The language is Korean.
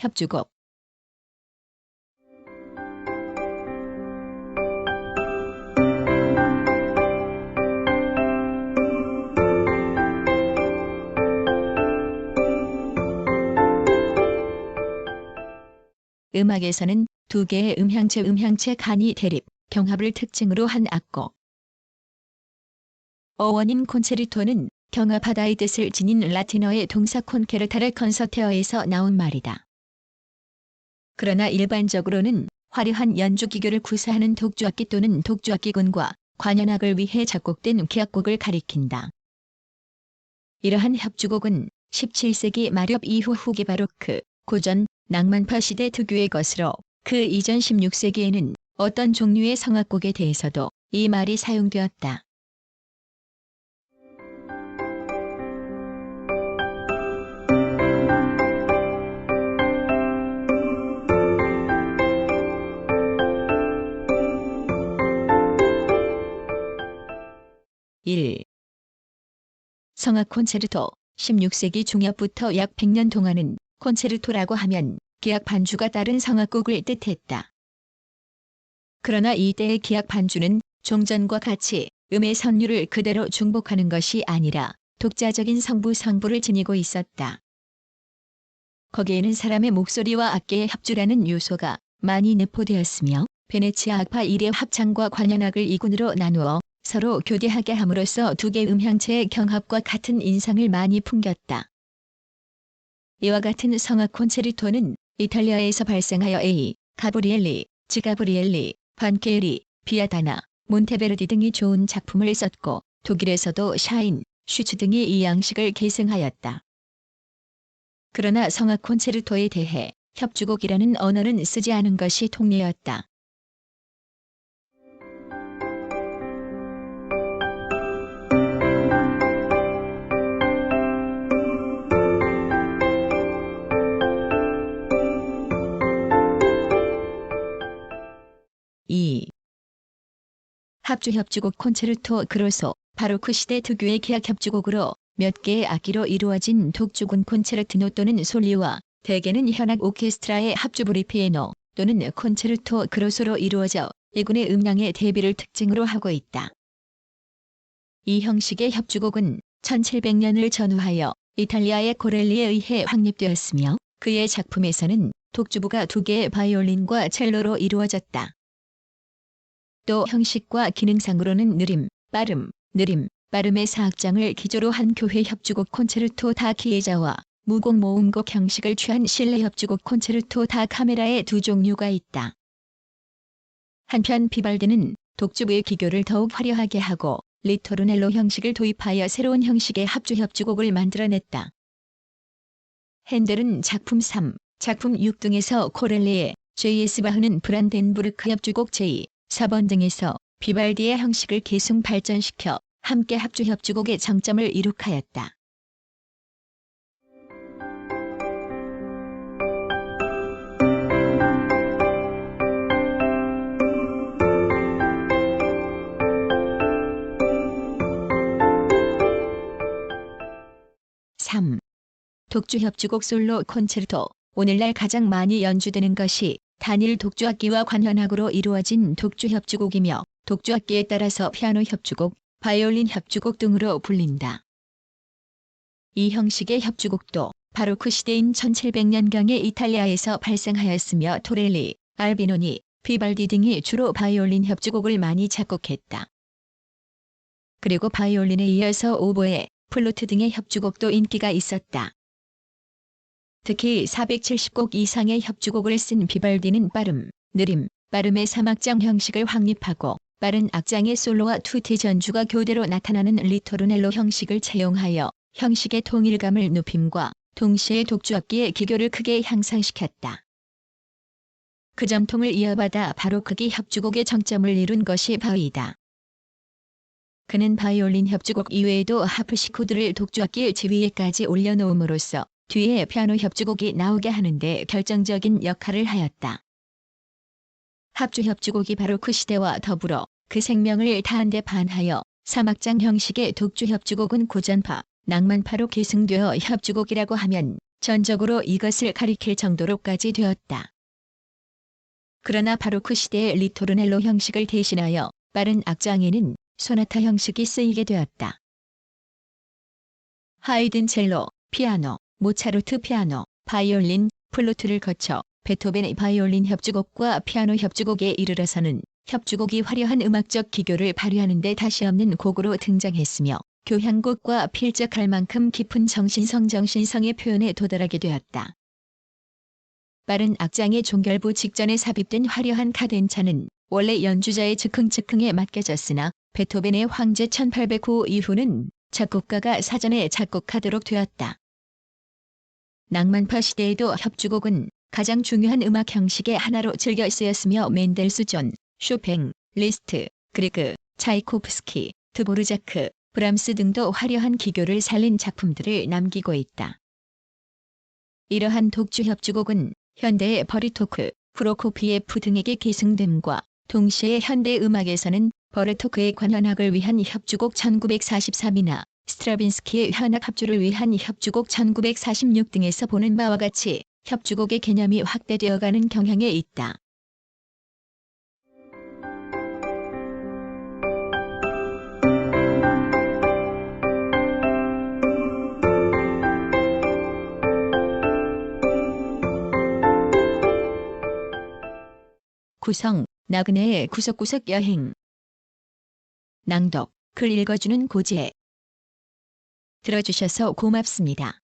협주곡. 음악에서는 두 개의 음향체 간이 대립, 경합을 특징으로 한 악곡. 어원인 콘체르토는 경합하다의 뜻을 지닌 라틴어의 동사 콘케르타레 컨서테어에서 나온 말이다. 그러나 일반적으로는 화려한 연주 기교를 구사하는 독주악기 또는 독주악기군과 관현악을 위해 작곡된 기악곡을 가리킨다. 이러한 협주곡은 17세기 말엽 이후 후기 바로크, 고전, 낭만파 시대 특유의 것으로 그 이전 16세기에는 어떤 종류의 성악곡에 대해서도 이 말이 사용되었다. 성악 콘체르토. 16세기 중엽부터 약 100년 동안은 콘체르토라고 하면 기악 반주가 따른 성악곡을 뜻했다. 그러나 이때의 기악 반주는 종전과 같이 음의 선율을 그대로 중복하는 것이 아니라 독자적인 성부를 지니고 있었다. 거기에는 사람의 목소리와 악기의 협주라는 요소가 많이 내포되었으며 베네치아 악파 1의 합창과 관현악을 2군으로 나누어 서로 교대하게 함으로써 두 개의 음향체의 경합과 같은 인상을 많이 풍겼다. 이와 같은 성악 콘체르토는 이탈리아에서 발생하여 가브리엘리, 지가브리엘리, 반케리, 비아다나, 몬테베르디 등이 좋은 작품을 썼고 독일에서도 샤인, 슈츠 등이 이 양식을 계승하였다. 그러나 성악 콘체르토에 대해 협주곡이라는 언어는 쓰지 않은 것이 통례였다. 합주협주곡 콘체르토 그로소. 바로크 시대 특유의 기악 협주곡으로 몇 개의 악기로 이루어진 독주군 콘체르티노 또는 솔리와 대개는 현악 오케스트라의 합주부리 피에노 또는 콘체르토 그로소로 이루어져 이군의 음량의 대비를 특징으로 하고 있다. 이 형식의 협주곡은 1700년을 전후하여 이탈리아의 코렐리에 의해 확립되었으며 그의 작품에서는 독주부가 두 개의 바이올린과 첼로로 이루어졌다. 또 형식과 기능상으로는 느림, 빠름의 사악장을 기조로 한 교회 협주곡 콘체르토 다 키에자와 무곡 모음곡 형식을 취한 실내 협주곡 콘체르토 다 카메라의 두 종류가 있다. 한편 비발디는 독주부의 기교를 더욱 화려하게 하고 리토르넬로 형식을 도입하여 새로운 형식의 합주협주곡을 만들어냈다. 핸델은 작품 3, 작품 6 등에서 코렐리에, J.S. 바흐는 브란덴부르크 협주곡 제4번 등에서 비발디의 형식을 계승 발전시켜 함께 합주협주곡의 정점을 이룩하였다. 독주협주곡 솔로 콘체르토. 오늘날 가장 많이 연주되는 것이 단일 독주악기와 관현악으로 이루어진 독주협주곡이며 독주악기에 따라서 피아노 협주곡, 바이올린 협주곡 등으로 불린다. 이 형식의 협주곡도 바로크 시대인 1700년경에 이탈리아에서 발생하였으며 토렐리, 알비노니, 비발디 등이 주로 바이올린 협주곡을 많이 작곡했다. 그리고 바이올린에 이어서 오보에, 플루트 등의 협주곡도 인기가 있었다. 특히 470곡 이상의 협주곡을 쓴 비발디는 빠름의 3악장 형식을 확립하고 빠른 악장의 솔로와 투티 전주가 교대로 나타나는 리토르넬로 형식을 채용하여 형식의 통일감을 높임과 동시에 독주악기의 기교를 크게 향상시켰다. 그 전통을 이어받아 바로크기 협주곡의 정점을 이룬 것이 바흐이다. 그는 바이올린 협주곡 이외에도 하프시코드를 독주악기의 지휘에까지 올려놓음으로써 뒤에 피아노 협주곡이 나오게 하는데 결정적인 역할을 하였다. 합주협주곡이 바로크 시대와 더불어 그 생명을 다한 데 반하여 3악장 형식의 독주협주곡은 고전파, 낭만파로 계승되어 협주곡이라고 하면 전적으로 이것을 가리킬 정도로까지 되었다. 그러나 바로크 시대의 리토르넬로 형식을 대신하여 빠른 악장에는 소나타 형식이 쓰이게 되었다. 하이든 첼로, 피아노, 모차르트 피아노, 바이올린, 플루트를 거쳐 베토벤의 바이올린 협주곡과 피아노 협주곡에 이르러서는 협주곡이 화려한 음악적 기교를 발휘하는 데 다시 없는 곡으로 등장했으며 교향곡과 필적할 만큼 깊은 정신성의 표현에 도달하게 되었다. 빠른 악장의 종결부 직전에 삽입된 화려한 카덴차는 원래 연주자의 즉흥에 맡겨졌으나 베토벤의 황제 1809 이후는 작곡가가 사전에 작곡하도록 되었다. 낭만파 시대에도 협주곡은 가장 중요한 음악 형식의 하나로 즐겨 쓰였으며 멘델스존, 쇼팽, 리스트, 그리그, 차이코프스키, 드보르자크, 브람스 등도 화려한 기교를 살린 작품들을 남기고 있다. 이러한 독주 협주곡은 현대의 버르토크, 프로코피예프 등에게 계승됨과 동시에 현대 음악에서는 버르토크의 관현악을 위한 협주곡 1943이나 스트라빈스키의 현악 합주를 위한 협주곡 1946 등에서 보는 바와 같이 협주곡의 개념이 확대되어가는 경향에 있다. 구성, 나그네의 구석구석 여행. 낭독, 글 읽어주는 고지혜. 들어주셔서 고맙습니다.